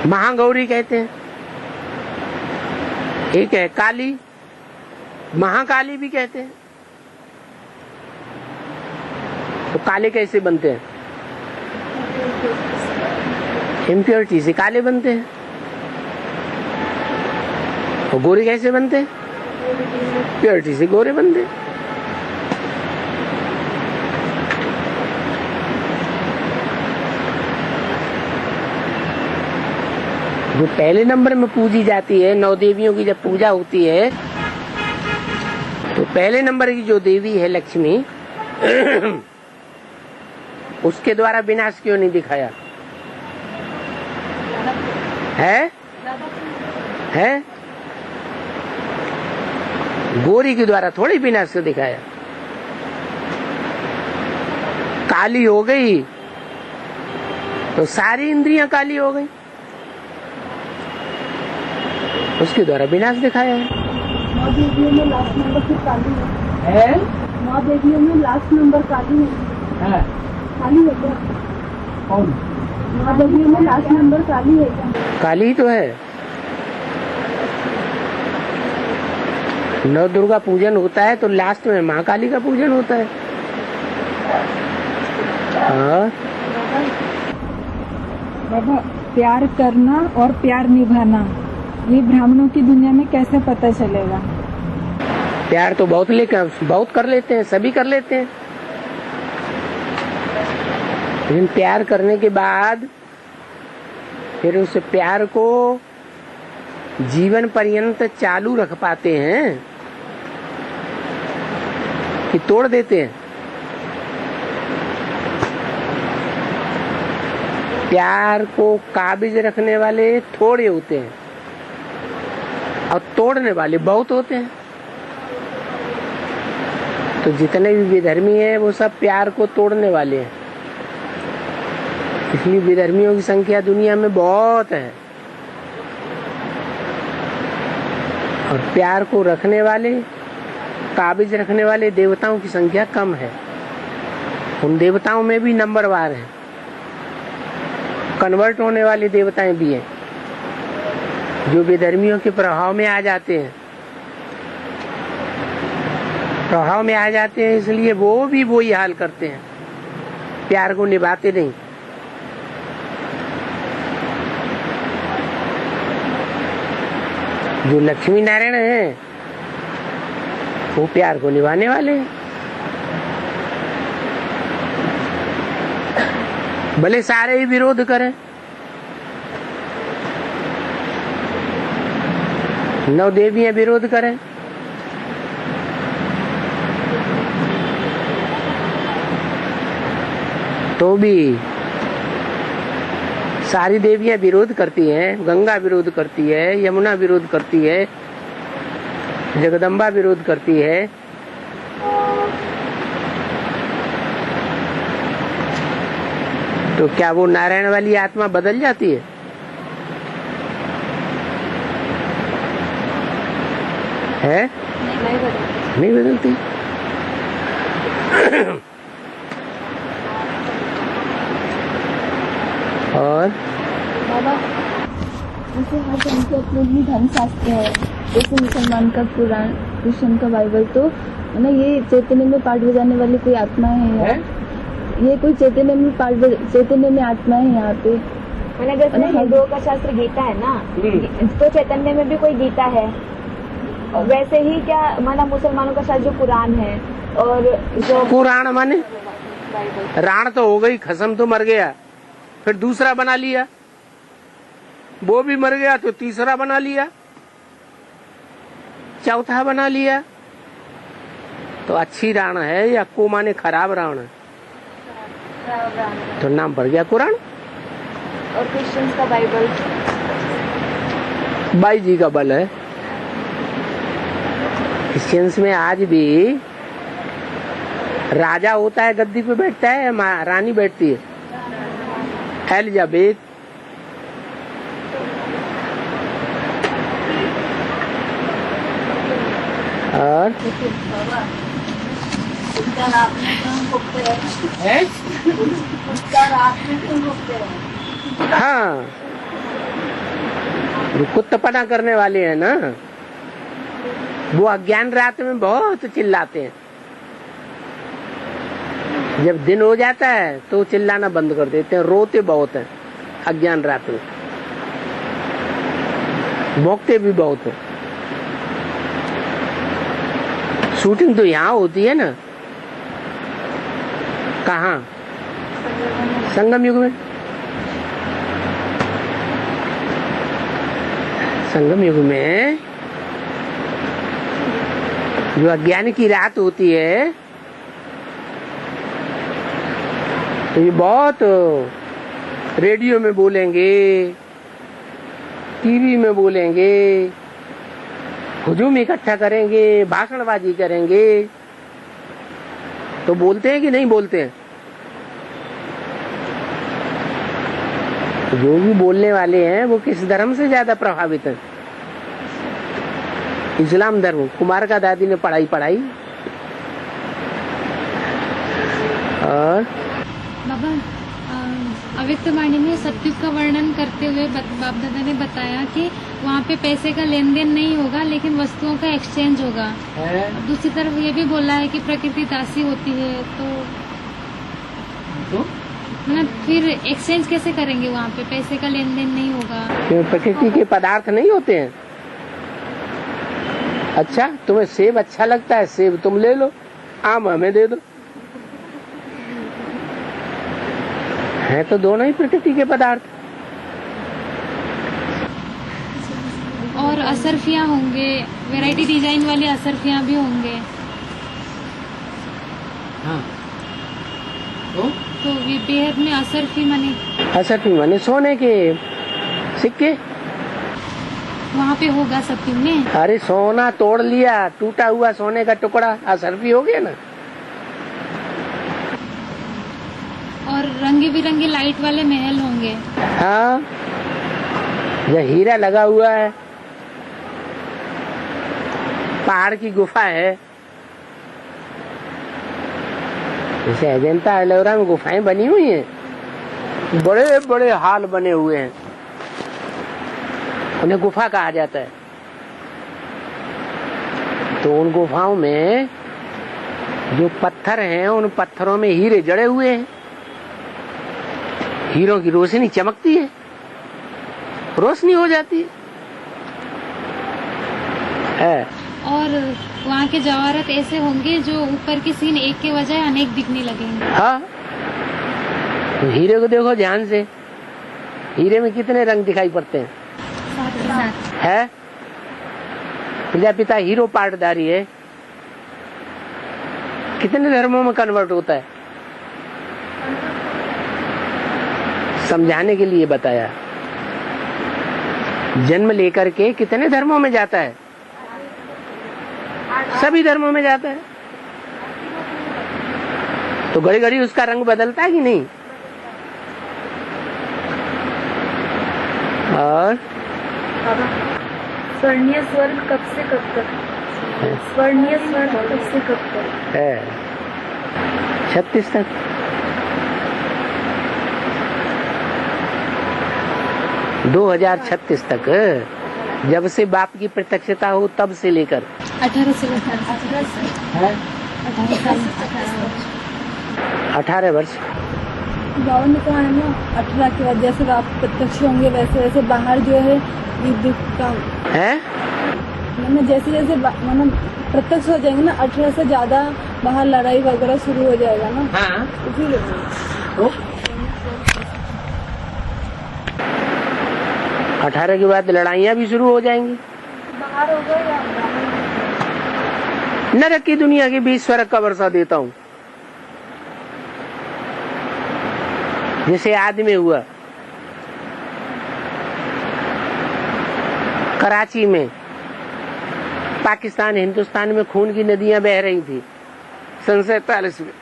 महागौरी कहते हैं। एक है काली, महाकाली भी कहते हैं। तो काले कैसे बनते हैं? इम्प्योरिटी से काले बनते हैं। और गोरे कैसे बनते हैं? प्योरिटी से गोरे बनते हैं। जो पहले नंबर में पूजी जाती है, 9 देवियों की जब पूजा होती है तो पहले नंबर की जो देवी है लक्ष्मी, उसके द्वारा विनाश क्यों नहीं दिखाया है? गोरी के द्वारा थोड़ी विनाश को दिखाया। काली हो गई तो सारी इंद्रियां काली हो गई, उसके द्वारा विनाश दिखाया है। 9 देवियों में लास्ट नंबर फिर काली है। 9 देवियों में लास्ट नंबर काली है। काली है क्या? कौन? 9 देवियों में लास्ट नंबर काली है क्या? काली तो है। 9 दुर्गा पूजन होता है तो लास्ट में माँ काली का पूजन होता है। बाबा, प्यार करना और प्यार निभाना ये ब्राह्मणों की दुनिया में कैसे पता चलेगा? प्यार तो बहुत कर लेते हैं, सभी कर लेते हैं। लेकिन प्यार करने के बाद फिर उस प्यार को जीवन पर्यंत चालू रख पाते हैं कि तोड़ देते हैं? प्यार को काबिज रखने वाले थोड़े होते हैं और तोड़ने वाले बहुत होते हैं। तो जितने भी विधर्मी हैं वो सब प्यार को तोड़ने वाले हैं, इसलिए विधर्मियों की संख्या दुनिया में बहुत है। और प्यार को रखने वाले, काबिज रखने वाले देवताओं की संख्या कम है। उन देवताओं में भी नंबरवार है, कन्वर्ट होने वाले देवताएं भी हैं जो विधर्मियों के प्रभाव में आ जाते हैं। प्रभाव में आ जाते हैं इसलिए वो भी वही हाल करते हैं, प्यार को निभाते नहीं। जो लक्ष्मी नारायण हैं वो प्यार को निभाने वाले हैं। भले सारे ही विरोध करें, 9 देवियां विरोध करें, तो भी सारी देवियां विरोध करती हैं। गंगा विरोध करती है, यमुना विरोध करती है, जगदम्बा विरोध करती है। तो क्या वो नारायण वाली आत्मा बदल जाती है? नहीं बदलती। और बाबा जैसे हर धर्म के अपने अपनी धर्म शास्त्र है, जैसे मुसलमान का कुरान, क्रिश्चियन का बाइबल, तो है ना ये चैतन्य में पाठ बजाने वाली कोई आत्मा है? ये कोई चैतन्य में आत्मा है यहाँ पे? मैंने जैसे हिंदुओं का शास्त्र गीता है ना, तो चैतन्य में भी कोई गीता है। वैसे ही क्या माना मुसलमानों का शास्त्र जो कुरान है, और जो कुरान माने राण तो हो गई, खसम तो मर गया, फिर दूसरा बना लिया, वो भी मर गया तो तीसरा बना लिया, चौथा बना लिया। तो अच्छी राण है या को माने खराब राण है? तो नाम पड़ गया कुरान। और क्रिश्चियंस का बाइबल बाई जी का बल है। क्रिश्चियंस में आज भी राजा होता है, गद्दी पे बैठता है, रानी बैठती है, एलिजाबेथ। और हाँ, जो कुत्तपना करने वाले हैं ना, वो अज्ञान रात में बहुत चिल्लाते हैं। जब दिन हो जाता है तो चिल्लाना बंद कर देते हैं, रोते बहुत हैं अज्ञान रात में, भौंकते भी बहुत हैं। शूटिंग तो यहाँ होती है ना, कहाँ? संगम युग में। संगम युग में जो अज्ञान की रात होती है, तो ये बहुत रेडियो में बोलेंगे, टीवी में बोलेंगे, हुजूम इकट्ठा करेंगे, भाषणबाजी करेंगे। तो बोलते हैं कि नहीं बोलते हैं? जो भी बोलने वाले हैं वो किस धर्म से ज्यादा प्रभावित हैं? इस्लाम धर्म। कुमार का दादी ने पढ़ाई और बाबा अव्यक्त वाणी में सतयुग का वर्णन करते हुए बाप दादा ने बताया कि वहाँ पे पैसे का लेन देन नहीं होगा, लेकिन वस्तुओं का एक्सचेंज होगा। दूसरी तरफ ये भी बोला है कि प्रकृति दासी होती है, तो मतलब फिर एक्सचेंज कैसे करेंगे? वहाँ पे पैसे का लेन देन नहीं होगा। प्रकृति के पदार्थ नहीं होते हैं। अच्छा, तुम्हें सेब अच्छा लगता है, सेब तुम ले लो, आम हमें दे दो। है तो दोनों ही प्रकृति के पदार्थ। और असरफियाँ होंगे, वैरायटी डिजाइन वाली असरफियाँ भी होंगे। हाँ, तो तो ये बेहद में असरफी माने सोने के सिक्के वहाँ पे होगा सती में। अरे सोना तोड़ लिया, टूटा हुआ सोने का टुकड़ा असरफी हो गया ना। और रंगे बिरंगे लाइट वाले महल होंगे। हाँ, ये हीरा लगा हुआ है, पहाड़ की गुफा है, जैसे अजंता एलोरा में गुफाएं बनी हुई हैं, बड़े बड़े हाल बने हुए हैं, उन्हें गुफा कहा जाता है। तो उन गुफाओं में जो पत्थर हैं, उन पत्थरों में हीरे जड़े हुए हैं, हीरों की रोशनी चमकती है, रोशनी हो जाती है। और वहाँ के जवाहरात ऐसे होंगे जो ऊपर के सीन एक के बजाय अनेक दिखने लगेंगे। हाँ, तो हीरे को देखो ध्यान से, हीरे में कितने रंग दिखाई पड़ते हैं। है प्रजापिता हीरो पाटदारी है, कितने धर्मों में कन्वर्ट होता है, समझाने के लिए बताया। जन्म लेकर के कितने धर्मों में जाता है, सभी धर्मों में जाता है। तो घड़ी घड़ी उसका रंग बदलता है कि नहीं। और स्वर्णीय स्वर्ग कब से कब तक, स्वर्णीय स्वर्ग कब से कब तक है 36 तक। दो 2036 तक, जब से बाप की प्रत्यक्षता हो तब से लेकर 18 से 18 वर्ष। बाबा ने कहा है ना 18 के बाद जैसे आप प्रत्यक्ष होंगे वैसे वैसे बाहर जो है युद्ध का है, मैंने जैसे जैसे मतलब प्रत्यक्ष हो जाएंगे ना 18 से ज्यादा बाहर लड़ाई वगैरह शुरू हो जाएगा ना। हाँ। इसीलिए 18 के बाद लड़ाइयाँ भी शुरू हो जाएंगी। बाहर होगा या नरक की दुनिया के बीच स्वर्ग का वर्षा देता हूँ, जैसे आदि में हुआ। कराची में, पाकिस्तान हिंदुस्तान में खून की नदियां बह रही थी सन 47 में।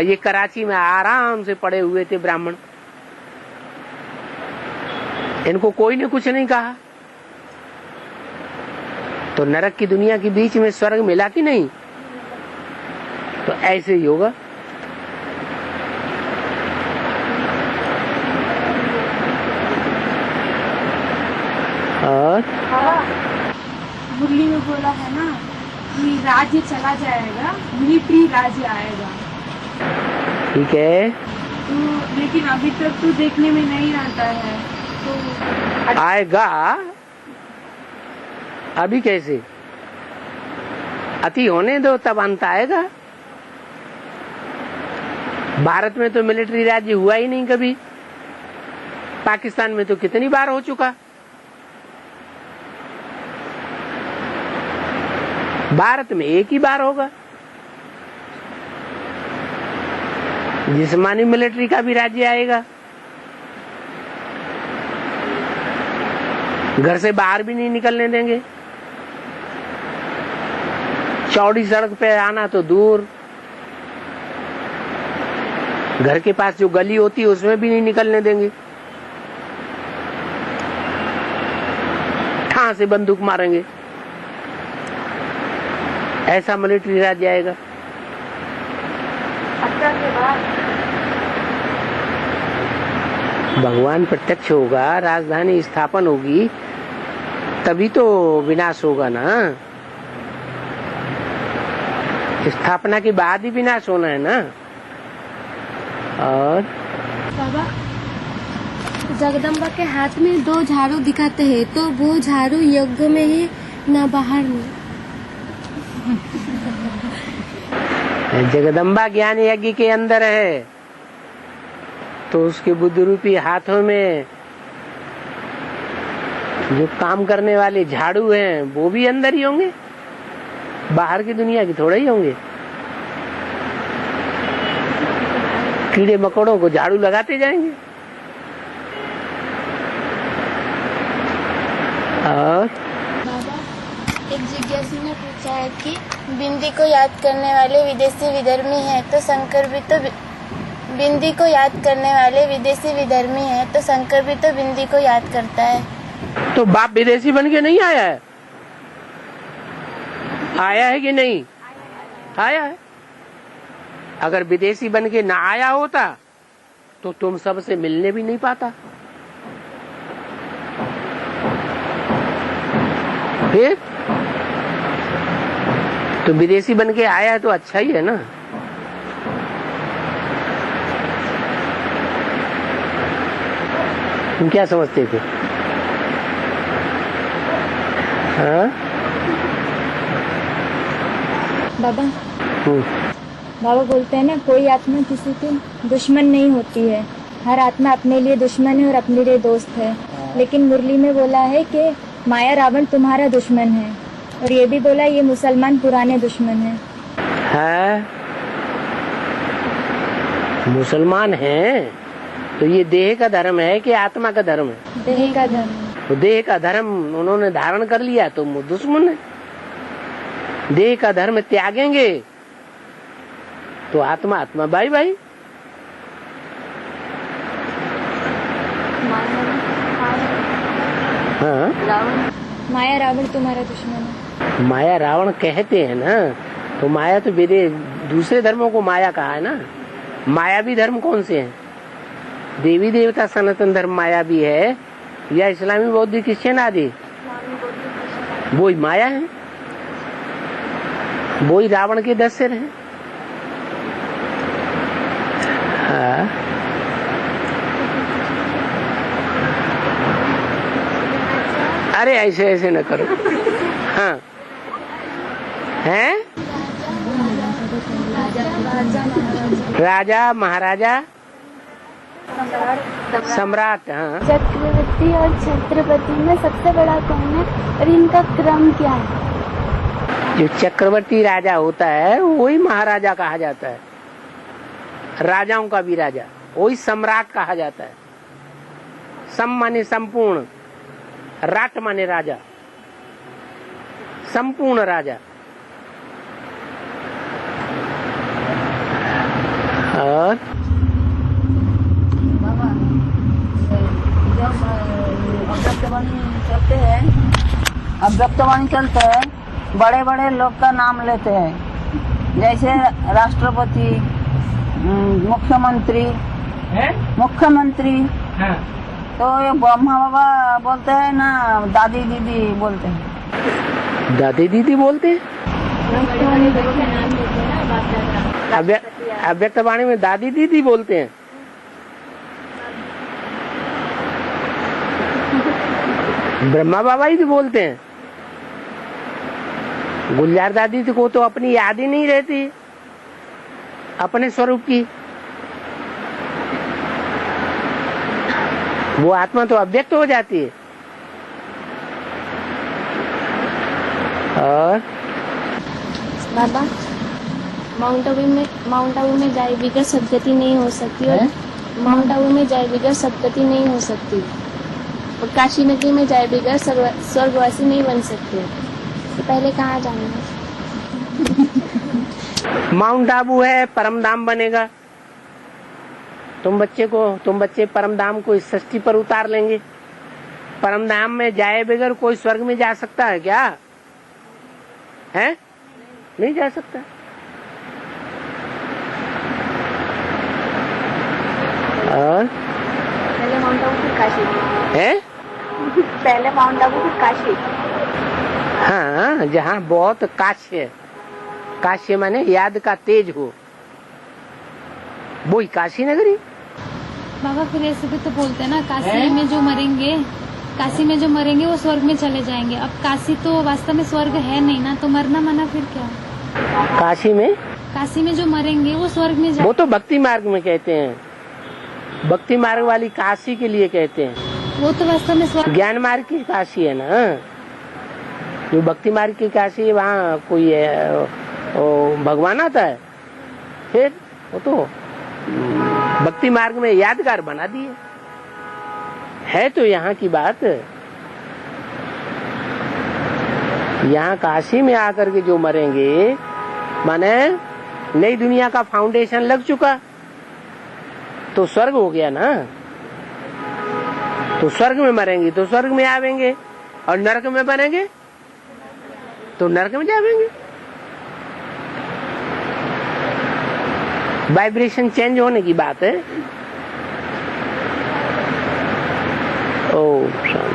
ये कराची में आराम से पड़े हुए थे ब्राह्मण, इनको कोई ने कुछ नहीं कहा। तो नरक की दुनिया के बीच में स्वर्ग मिला कि नहीं। तो ऐसे ही होगा। और मुरली में बोला है ना कि राज्य चला जाएगा, मिलिट्री राज्य आएगा। ठीक है, तो लेकिन अभी तक तो देखने में नहीं आता है। तो आएगा, अभी कैसे, अति होने दो तब अंत आएगा। भारत में तो मिलिट्री राज्य हुआ ही नहीं कभी, पाकिस्तान में तो कितनी बार हो चुका। भारत में एक ही बार होगा। जिस्मानी मिलिट्री का भी राज्य आएगा, घर से बाहर भी नहीं निकलने देंगे। चौड़ी सड़क पे आना तो दूर, घर के पास जो गली होती है उसमें भी नहीं निकलने देंगे। ठां से बंदूक मारेंगे, ऐसा मिलिट्री राज्य आएगा। भगवान प्रत्यक्ष होगा, राजधानी स्थापन होगी, तभी तो विनाश होगा ना। स्थापना के बाद ही विनाश होना है ना। और बाबा, जगदम्बा के हाथ में 2 झाड़ू दिखाते हैं, तो वो झाड़ू यज्ञ में ही ना बाहर में। जगदम्बा ज्ञान यज्ञ के अंदर है, तो उसके बुद्ध रूपी हाथों में जो काम करने वाले झाड़ू हैं वो भी अंदर ही होंगे, बाहर की दुनिया की थोड़ा ही होंगे। कीड़े मकोड़ों को झाड़ू लगाते जाएंगे। और बाबा, एक जिज्ञासु ने पूछा है कि बिंदी को याद करने वाले विदेशी विधर्मी हैं तो शंकर भी तो बिंदी को याद करने वाले विदेशी विधर्मी हैं तो शंकर भी तो बिंदी को याद करता है। तो बाप विदेशी बन के नहीं आया है? आया है कि नहीं? आया है। अगर विदेशी बन के ना आया होता तो तुम सबसे मिलने भी नहीं पाता। फिर तो विदेशी बन के आया तो अच्छा ही है ना। तुम क्या समझते थे? हाँ? बाबा बाबा बोलते हैं ना, कोई आत्मा किसी की दुश्मन नहीं होती है, हर आत्मा अपने लिए दुश्मन है और अपने लिए दोस्त है। लेकिन मुरली में बोला है कि माया रावण तुम्हारा दुश्मन है, और ये भी बोला ये मुसलमान पुराने दुश्मन है। मुसलमान हैं तो ये देह का धर्म है कि आत्मा का धर्म है? देह का धर्म। तो देह का धर्म उन्होंने धारण कर लिया तो वो दुश्मन है। देह का धर्म त्यागेंगे तो आत्मा आत्मा बाई बाई। हाँ, माया रावण तुम्हारा दुश्मन है। माया रावण कहते हैं ना, तो माया तो दूसरे धर्मों को माया कहा है ना। मायावी धर्म कौन से हैं? देवी देवता सनातन धर्म मायावी है या इस्लामी बौद्ध क्रिश्चियन आदि? वो ही माया है, वो ही रावण के 10 सिर हैं। हाँ। अरे ऐसे ऐसे न करो। हाँ हैं? राजा महाराजा सम्राट। हाँ। चक्रवर्ती और छत्रपति में सबसे बड़ा कौन है और इनका क्रम क्या है? जो चक्रवर्ती राजा होता है वही महाराजा कहा जाता है। राजाओं का भी राजा वही सम्राट कहा जाता है। सम माने संपूर्ण, राट माने राजा, संपूर्ण राजा। और अव्यक्तवाणी चलते हैं, बड़े बड़े लोग का नाम लेते हैं, जैसे राष्ट्रपति, मुख्यमंत्री। हाँ। तो ये ब्रह्मा बाबा बोलते हैं ना, दादी दीदी बोलते हैं। दादी दीदी बोलते हैं? अव्यक्तवाणी में दादी दीदी बोलते हैं। ब्रह्मा बाबा ही तो बोलते हैं। गुलजार दादी को तो अपनी याद ही नहीं रहती अपने स्वरूप की। वो आत्मा तो अव्यक्त हो जाती है। और बाबा, माउंट आबू में जाए बिगड़ सदगति नहीं हो सकती, और माउंट आबू में जाए बिगड़ सदगति नहीं हो सकती, और काशी नगरी में जाए बिगड़ स्वर्गवासी नहीं बन सकते। तो पहले कहाँ जाना है? माउंट आबू है, परमधाम बनेगा। तुम बच्चे परमधाम को इस सृष्टि पर उतार लेंगे। परमधाम में जाए बगैर कोई स्वर्ग में जा सकता है क्या? है? नहीं जा सकता। और पहले माउंट आबू फिर काशी है? पहले माउंट आबू फिर काशी। हाँ, जहाँ बहुत काश्य, काश्य माने याद का तेज हो, वो ही काशी नगरी। बाबा फिर ऐसे भी तो बोलते हैं ना, काशी में जो मरेंगे वो स्वर्ग में चले जाएंगे। अब काशी तो वास्तव में स्वर्ग है नहीं ना, तो मरना मना फिर क्या? काशी में जो मरेंगे वो स्वर्ग में जाएंगे। वो तो भक्ति मार्ग में कहते हैं, भक्ति मार्ग वाली काशी के लिए कहते हैं। वो तो वास्तव में स्वर्ग, ज्ञान मार्ग की काशी है ना। जो भक्ति मार्ग की काशी, वहाँ कोई भगवान आता है, फिर वो तो भक्ति मार्ग में यादगार बना दिए। है तो यहाँ की बात, यहाँ काशी में आकर के जो मरेंगे, माने नई दुनिया का फाउंडेशन लग चुका, तो स्वर्ग हो गया ना। तो स्वर्ग में मरेंगे तो स्वर्ग में आवेंगे, और नरक में बनेंगे तो नरक में जावेंगे। वाइब्रेशन चेंज होने की बात है। ओम शांति।